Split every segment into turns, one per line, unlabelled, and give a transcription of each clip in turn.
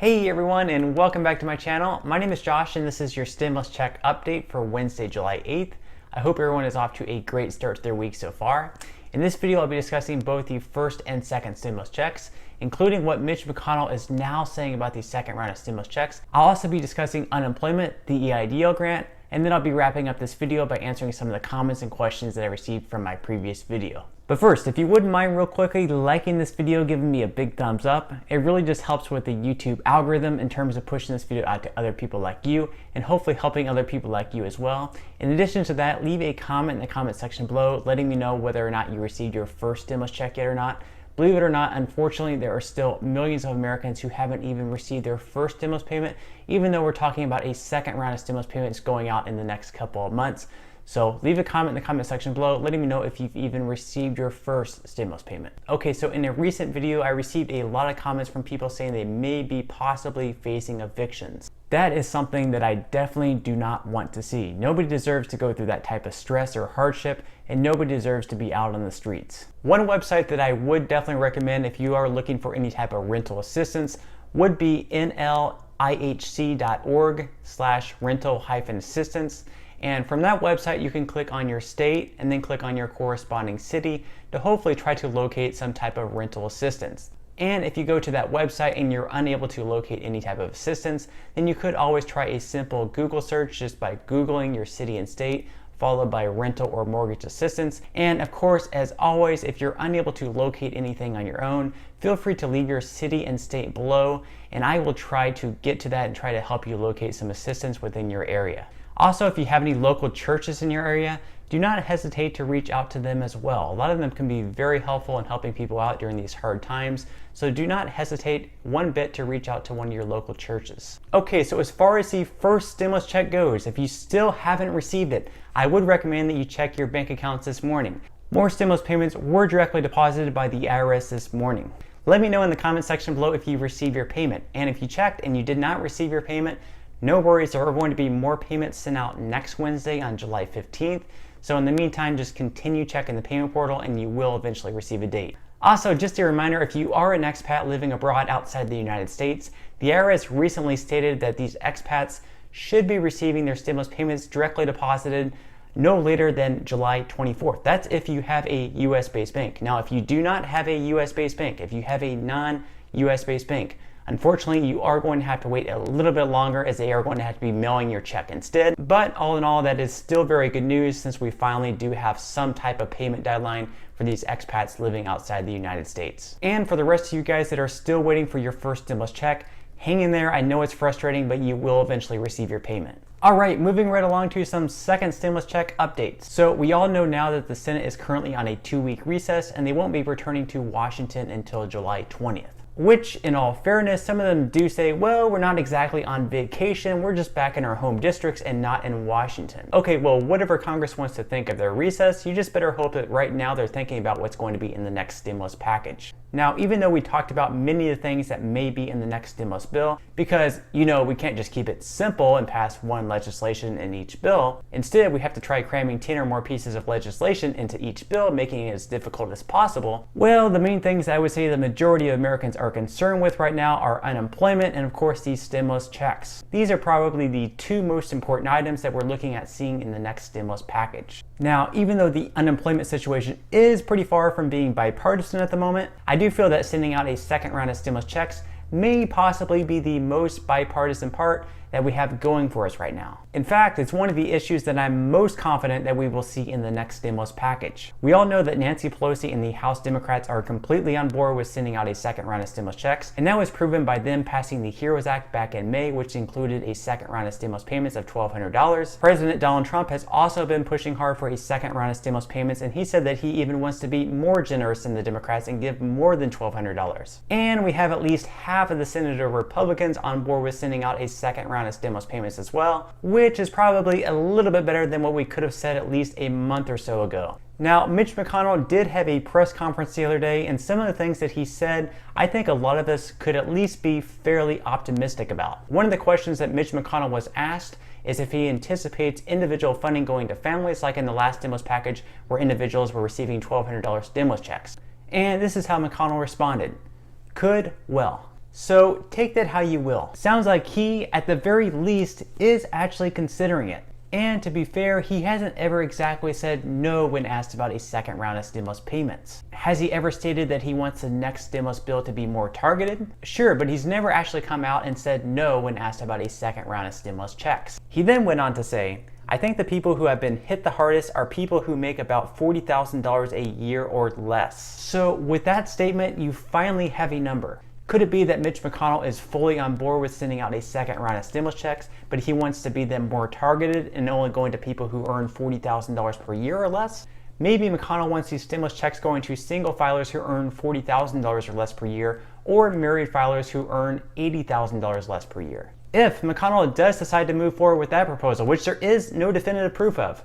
Hey everyone, and welcome back to my channel. My name is Josh and this is your stimulus check update for Wednesday, July 8th. I hope everyone is off to a great start to their week so far. In this video, I'll be discussing both the first and second stimulus checks, including what Mitch McConnell is now saying about the second round of stimulus checks. I'll also be discussing unemployment, the EIDL grant, and then I'll be wrapping up this video by answering some of the comments and questions that I received from my previous video. But first, if you wouldn't mind real quickly liking this video, giving me a big thumbs up, it really just helps with the YouTube algorithm in terms of pushing this video out to other people like you and hopefully helping other people like you as well. In addition to that, leave a comment in the comment section below letting me know whether or not you received your first stimulus check yet or not. Believe it or not, unfortunately, there are still millions of Americans who haven't even received their first stimulus payment, even though we're talking about a second round of stimulus payments going out in the next couple of months. So leave a comment in the comment section below letting me know if you've even received your first stimulus payment. Okay, so in a recent video, I received a lot of comments from people saying they may be possibly facing evictions. That is something that I definitely do not want to see. Nobody deserves to go through that type of stress or hardship, and nobody deserves to be out on the streets. One website that I would definitely recommend if you are looking for any type of rental assistance would be nlihc.org/rental-assistance. And from that website, you can click on your state and then click on your corresponding city to hopefully try to locate some type of rental assistance. And if you go to that website and you're unable to locate any type of assistance, then you could always try a simple Google search just by Googling your city and state, followed by rental or mortgage assistance. And of course, as always, if you're unable to locate anything on your own, feel free to leave your city and state below, and I will try to get to that and try to help you locate some assistance within your area. Also, if you have any local churches in your area, do not hesitate to reach out to them as well. A lot of them can be very helpful in helping people out during these hard times, so do not hesitate one bit to reach out to one of your local churches. Okay, so as far as the first stimulus check goes, if you still haven't received it, I would recommend that you check your bank accounts this morning. More stimulus payments were directly deposited by the IRS this morning. Let me know in the comment section below if you received your payment, and if you checked and you did not receive your payment, no worries, there are going to be more payments sent out next Wednesday on July 15th. So in the meantime, just continue checking the payment portal and you will eventually receive a date. Also, just a reminder, if you are an expat living abroad outside the United States, the IRS recently stated that these expats should be receiving their stimulus payments directly deposited no later than July 24th. That's if you have a US-based bank. Now, if you do not have a US-based bank, if you have a non-US-based bank, unfortunately, you are going to have to wait a little bit longer as they are going to have to be mailing your check instead. But all in all, that is still very good news since we finally do have some type of payment deadline for these expats living outside the United States. And for the rest of you guys that are still waiting for your first stimulus check, hang in there. I know it's frustrating, but you will eventually receive your payment. All right, moving right along to some second stimulus check updates. So we all know now that the Senate is currently on a 2-week recess and they won't be returning to Washington until July 20th. Which, in all fairness, some of them do say, well, we're not exactly on vacation, we're just back in our home districts and not in Washington. Okay, well, whatever Congress wants to think of their recess, you just better hope that right now they're thinking about what's going to be in the next stimulus package. Now, even though we talked about many of the things that may be in the next stimulus bill, because, you know, we can't just keep it simple and pass one legislation in each bill. Instead, we have to try cramming 10 or more pieces of legislation into each bill, making it as difficult as possible. Well, the main things I would say the majority of Americans are concerned with right now are unemployment and, of course, these stimulus checks. These are probably the two most important items that we're looking at seeing in the next stimulus package. Now, even though the unemployment situation is pretty far from being bipartisan at the moment, I do feel that sending out a second round of stimulus checks may possibly be the most bipartisan part that we have going for us right now. In fact, it's one of the issues that I'm most confident that we will see in the next stimulus package. We all know that Nancy Pelosi and the House Democrats are completely on board with sending out a second round of stimulus checks, and that was proven by them passing the HEROES Act back in May, which included a second round of stimulus payments of $1,200. President Donald Trump has also been pushing hard for a second round of stimulus payments, and he said that he even wants to be more generous than the Democrats and give more than $1,200. And we have at least half of the Senator Republicans on board with sending out a second round of stimulus payments as well, which is probably a little bit better than what we could have said at least a month or so ago. Now, Mitch McConnell did have a press conference the other day, and some of the things that he said, I think a lot of us could at least be fairly optimistic about. One of the questions that Mitch McConnell was asked is if he anticipates individual funding going to families like in the last stimulus package where individuals were receiving $1,200 stimulus checks. And this is how McConnell responded. Could, well. So take that how you will. Sounds like he, at the very least, is actually considering it. And to be fair, he hasn't ever exactly said no when asked about a second round of stimulus payments. Has he ever stated that he wants the next stimulus bill to be more targeted? Sure, but he's never actually come out and said no when asked about a second round of stimulus checks. He then went on to say, I think the people who have been hit the hardest are people who make about $40,000 a year or less. So with that statement, you finally have a number. Could it be that Mitch McConnell is fully on board with sending out a second round of stimulus checks, but he wants to be them more targeted and only going to people who earn $40,000 per year or less? Maybe McConnell wants these stimulus checks going to single filers who earn $40,000 or less per year, or married filers who earn $80,000 less per year. If McConnell does decide to move forward with that proposal, which there is no definitive proof of,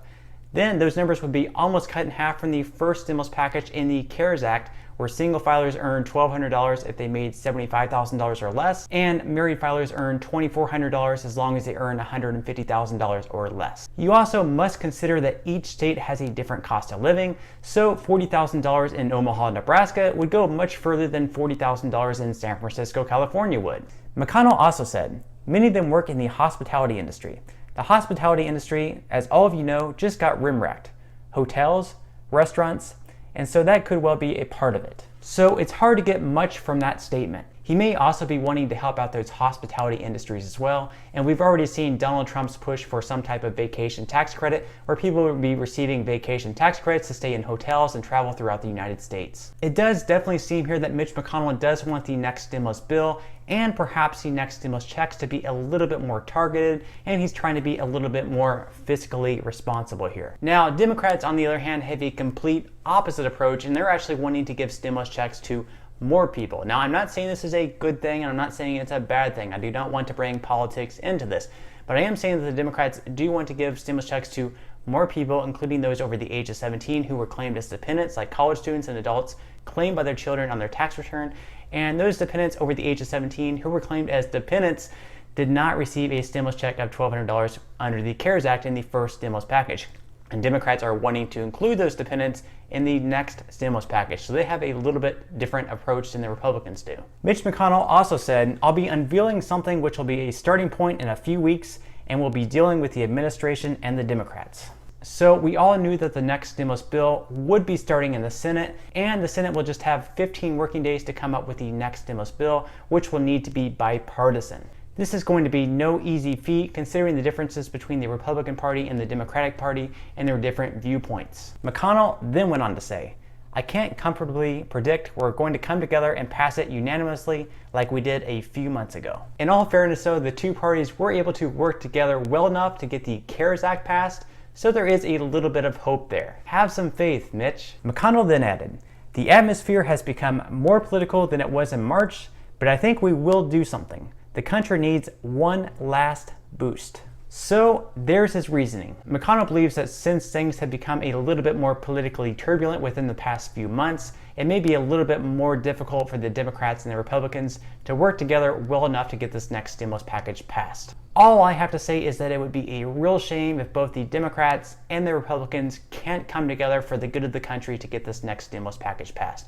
then those numbers would be almost cut in half from the first stimulus package in the CARES Act, where single filers earn $1,200 if they made $75,000 or less, and married filers earn $2,400 as long as they earn $150,000 or less. You also must consider that each state has a different cost of living, so $40,000 in Omaha, Nebraska would go much further than $40,000 in San Francisco, California would. McConnell also said, many of them work in the hospitality industry. The hospitality industry, as all of you know, just got rim-wracked. Hotels, restaurants, and so that could well be a part of it. So it's hard to get much from that statement. He may also be wanting to help out those hospitality industries as well, and we've already seen Donald Trump's push for some type of vacation tax credit where people will be receiving vacation tax credits to stay in hotels and travel throughout the United States. It does definitely seem here that Mitch McConnell does want the next stimulus bill and perhaps the next stimulus checks to be a little bit more targeted, and he's trying to be a little bit more fiscally responsible here. Now, Democrats, on the other hand, have a complete opposite approach, and they're actually wanting to give stimulus checks to more people. Now, I'm not saying this is a good thing, and I'm not saying it's a bad thing. I do not want to bring politics into this, but I am saying that the Democrats do want to give stimulus checks to more people, including those over the age of 17 who were claimed as dependents, like college students and adults claimed by their children on their tax return. And those dependents over the age of 17 who were claimed as dependents did not receive a stimulus check of $1,200 under the CARES Act in the first stimulus package. And Democrats are wanting to include those dependents in the next stimulus package. So they have a little bit different approach than the Republicans do. Mitch McConnell also said, I'll be unveiling something which will be a starting point in a few weeks, and we'll be dealing with the administration and the Democrats. So we all knew that the next stimulus bill would be starting in the Senate, and the Senate will just have 15 working days to come up with the next stimulus bill, which will need to be bipartisan. This is going to be no easy feat considering the differences between the Republican Party and the Democratic Party and their different viewpoints. McConnell then went on to say, I can't comfortably predict we're going to come together and pass it unanimously like we did a few months ago. In all fairness though, the two parties were able to work together well enough to get the CARES Act passed, so there is a little bit of hope there. Have some faith, Mitch. McConnell then added, the atmosphere has become more political than it was in March, but I think we will do something. The country needs one last boost. So there's his reasoning. McConnell believes that since things have become a little bit more politically turbulent within the past few months, it may be a little bit more difficult for the Democrats and the Republicans to work together well enough to get this next stimulus package passed. All I have to say is that it would be a real shame if both the Democrats and the Republicans can't come together for the good of the country to get this next stimulus package passed.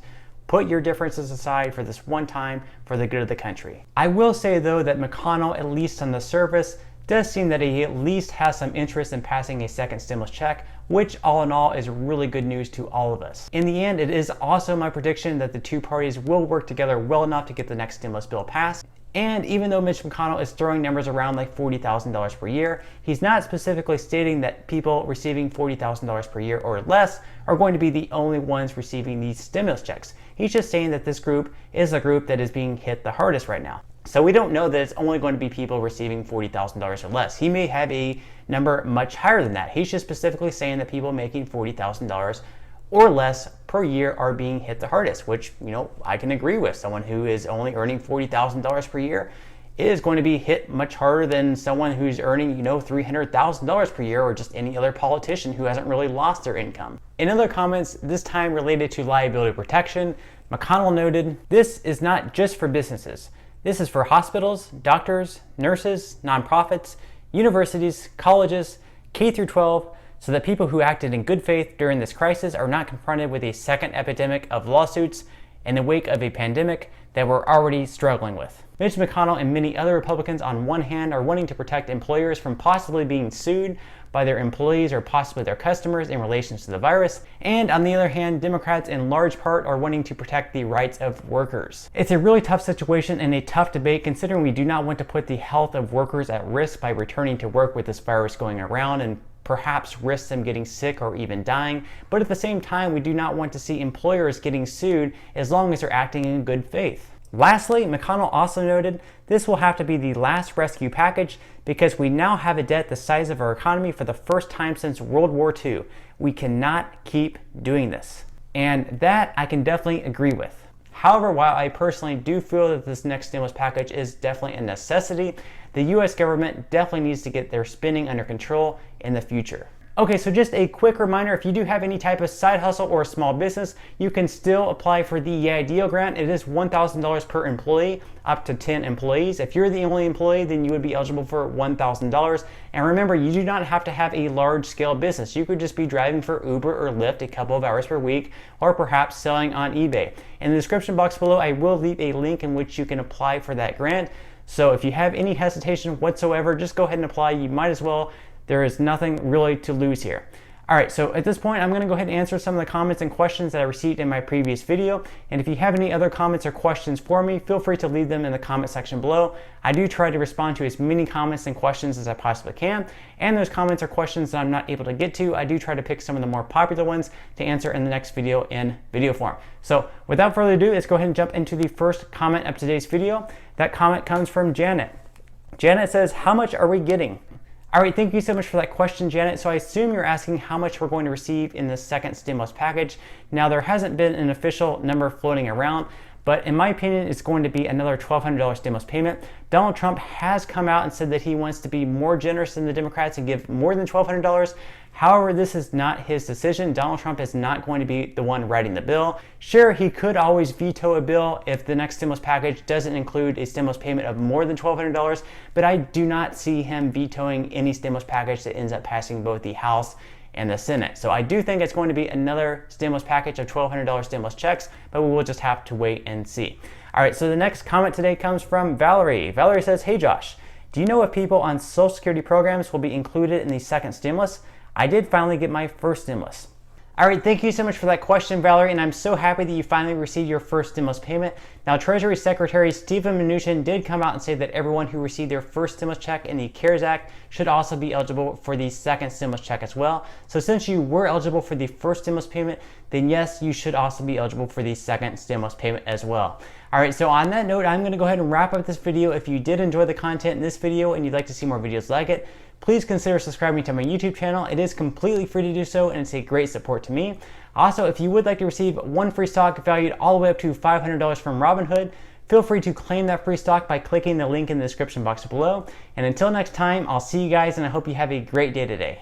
Put your differences aside for this one time for the good of the country. I will say though that McConnell, at least on the surface, does seem that he at least has some interest in passing a second stimulus check, which all in all is really good news to all of us. In the end, it is also my prediction that the two parties will work together well enough to get the next stimulus bill passed. And even though Mitch McConnell is throwing numbers around like $40,000 per year, he's not specifically stating that people receiving $40,000 per year or less are going to be the only ones receiving these stimulus checks. He's just saying that this group is a group that is being hit the hardest right now. So we don't know that it's only going to be people receiving $40,000 or less. He may have a number much higher than that. He's just specifically saying that people making $40,000 or less per year are being hit the hardest, which, I can agree with. Someone who is only earning $40,000 per year is going to be hit much harder than someone who's earning, $300,000 per year, or just any other politician who hasn't really lost their income. In other comments, this time related to liability protection, McConnell noted, this is not just for businesses. This is for hospitals, doctors, nurses, nonprofits, universities, colleges, K through 12, so that people who acted in good faith during this crisis are not confronted with a second epidemic of lawsuits in the wake of a pandemic that we're already struggling with. Mitch McConnell and many other Republicans on one hand are wanting to protect employers from possibly being sued by their employees or possibly their customers in relation to the virus, and on the other hand, Democrats in large part are wanting to protect the rights of workers. It's a really tough situation and a tough debate, considering we do not want to put the health of workers at risk by returning to work with this virus going around and perhaps risk them getting sick or even dying, but at the same time we do not want to see employers getting sued as long as they're acting in good faith. Lastly, McConnell also noted this will have to be the last rescue package because we now have a debt the size of our economy for the first time since World War II. We cannot keep doing this. And that I can definitely agree with. However, while I personally do feel that this next stimulus package is definitely a necessity, the US government definitely needs to get their spending under control in the future. Okay, so just a quick reminder, if you do have any type of side hustle or a small business, you can still apply for the EIDL grant. It is $1,000 per employee, up to 10 employees. If you're the only employee, then you would be eligible for $1,000. And remember, you do not have to have a large scale business. You could just be driving for Uber or Lyft a couple of hours per week, or perhaps selling on eBay. In the description box below, I will leave a link in which you can apply for that grant. So if you have any hesitation whatsoever, just go ahead and apply. You might as well. There is nothing really to lose here. All right, so at this point, I'm going to go ahead and answer some of the comments and questions that I received in my previous video. And if you have any other comments or questions for me, feel free to leave them in the comment section below. I do try to respond to as many comments and questions as I possibly can. And those comments or questions that I'm not able to get to, I do try to pick some of the more popular ones to answer in the next video in video form. So without further ado, let's go ahead and jump into the first comment of today's video. That comment comes from Janet. Janet says, "How much are we getting?" All right, thank you so much for that question, Janet. So I assume you're asking how much we're going to receive in the second stimulus package. Now, there hasn't been an official number floating around, but in my opinion, it's going to be another $1,200 stimulus payment. Donald Trump has come out and said that he wants to be more generous than the Democrats and give more than $1,200. However, this is not his decision. Donald Trump is not going to be the one writing the bill. Sure, he could always veto a bill if the next stimulus package doesn't include a stimulus payment of more than $1,200, but I do not see him vetoing any stimulus package that ends up passing both the House and the Senate. So I do think it's going to be another stimulus package of $1,200 stimulus checks, but we will just have to wait and see. All right, so the next comment today comes from Valerie. Valerie says, "Hey Josh, do you know if people on Social Security programs will be included in the second stimulus? I did finally get my first stimulus." All right, thank you so much for that question, Valerie, and I'm so happy that you finally received your first stimulus payment. Now, Treasury Secretary Steven Mnuchin did come out and say that everyone who received their first stimulus check in the CARES Act should also be eligible for the second stimulus check as well. So since you were eligible for the first stimulus payment, then yes, you should also be eligible for the second stimulus payment as well. All right, so on that note, I'm going to go ahead and wrap up this video. If you did enjoy the content in this video and you'd like to see more videos like it, please consider subscribing to my YouTube channel. It is completely free to do so, and it's a great support to me. Also, if you would like to receive one free stock valued all the way up to $500 from Robinhood, feel free to claim that free stock by clicking the link in the description box below. And until next time, I'll see you guys, and I hope you have a great day today.